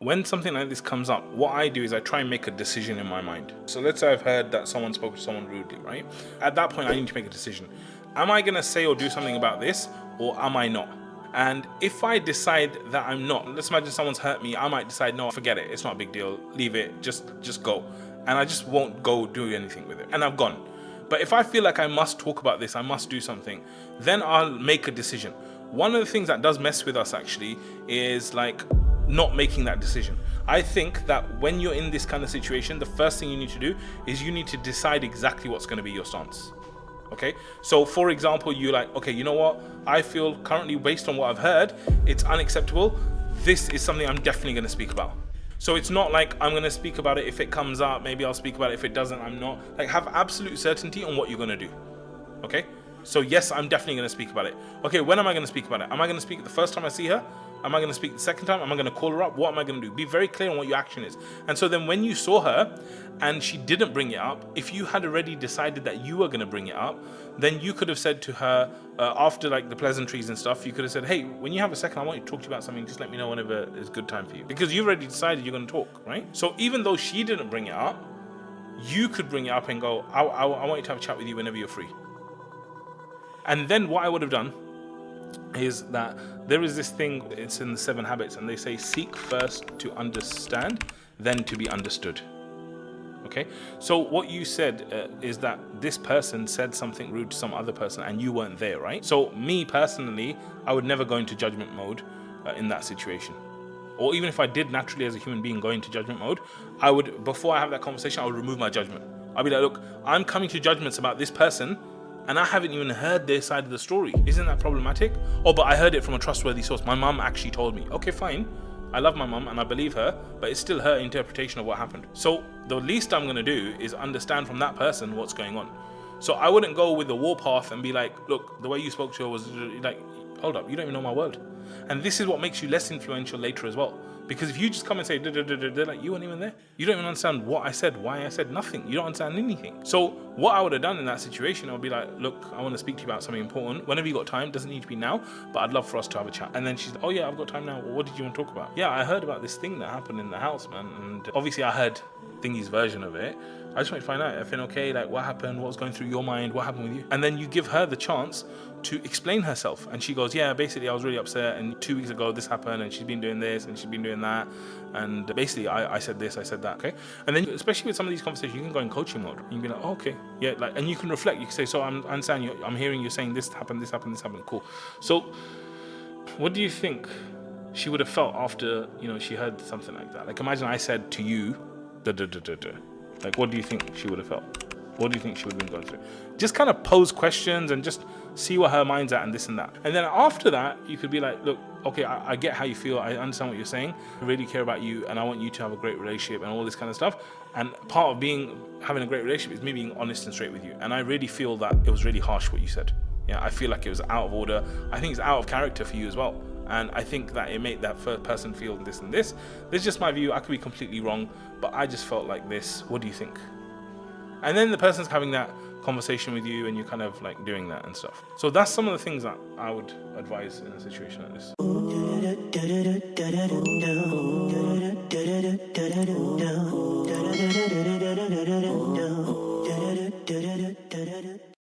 when something like this comes up, what I do is I try and make a decision in my mind. So let's say I've heard that someone spoke to someone rudely, right? At that point, I need to make a decision. Am I going to say or do something about this, or am I not? And if I decide that I'm not, let's imagine someone's hurt me, I might decide, no, forget it. It's not a big deal. Leave it. Just go. And I just won't go do anything with it. And I've gone. But if I feel like I must talk about this, I must do something, then I'll make a decision. One of the things that does mess with us actually is like not making that decision. I think that when you're in this kind of situation, the first thing you need to do is you need to decide exactly what's going to be your stance. Okay, so for example, you're like, okay, you know what? I feel currently, based on what I've heard, it's unacceptable. This is something I'm definitely going to speak about. So it's not like I'm going to speak about it if it comes up, maybe I'll speak about it. If it doesn't, I'm not. Like, have absolute certainty on what you're going to do. Okay, so yes, I'm definitely going to speak about it. Okay, when am I going to speak about it? Am I going to speak the first time I see her? Am I going to speak the second time? Am I going to call her up? What am I going to do? Be very clear on what your action is. And so then when you saw her and she didn't bring it up, if you had already decided that you were going to bring it up, then you could have said to her, after like the pleasantries and stuff, you could have said, hey, when you have a second, I want you to talk to you about something. Just let me know whenever is a good time for you. Because you've already decided you're going to talk, right? So even though she didn't bring it up, you could bring it up and go, I want you to have a chat with you whenever you're free. And then what I would have done is that there is this thing, it's in the 7 habits, and they say seek first to understand, then to be understood. Okay, so what you said is that this person said something rude to some other person and you weren't there, right? So me personally, I would never go into judgment mode in that situation. Or even if I did naturally as a human being go into judgment mode, I would, before I have that conversation, I would remove my judgment. I'll be like, look, I'm coming to judgments about this person and I haven't even heard their side of the story. Isn't that problematic? Oh, but I heard it from a trustworthy source. My mum actually told me. Okay, fine. I love my mum and I believe her, but it's still her interpretation of what happened. So the least I'm going to do is understand from that person what's going on. So I wouldn't go with the warpath and be like, look, the way you spoke to her was like, hold up, you don't even know my world. And this is what makes you less influential later as well. Because if you just come and say, like, you weren't even there. You don't even understand what I said, why I said nothing. You don't understand anything. So what I would have done in that situation, I would be like, look, I want to speak to you about something important. Whenever you got time, doesn't need to be now, but I'd love for us to have a chat. And then she's like, oh yeah, I've got time now. Well, what did you want to talk about? Yeah, I heard about this thing that happened in the house, man. And obviously I heard Thingy's version of it. I just want to find out, everything okay? Like, what happened? What was going through your mind? What happened with you? And then you give her the chance to explain herself. And she goes, yeah, basically I was really upset and 2 weeks ago this happened and she's been doing this and she's been doing that. And basically I said this, I said that, okay? And then especially with some of these conversations, you can go in coaching mode. You can be like, oh, okay, yeah, like, and you can reflect. You can say, so I understand you, I'm hearing you saying this happened, this happened, this happened, cool. So what do you think she would have felt after, she heard something like that? Like, imagine I said to you, like, what do you think she would have felt? What do you think she would have been going through? Just kind of pose questions and just see where her mind's at and this and that. And then after that, you could be like, look, okay, I get how you feel. I understand what you're saying. I really care about you and I want you to have a great relationship and all this kind of stuff. And part of having a great relationship is me being honest and straight with you. And I really feel that it was really harsh what you said. Yeah, I feel like it was out of order. I think it's out of character for you as well. And I think that it made that first person feel this and this. This is just my view. I could be completely wrong, but I just felt like this. What do you think? And then the person's having that conversation with you and you're kind of like doing that and stuff. So that's some of the things that I would advise in a situation like this.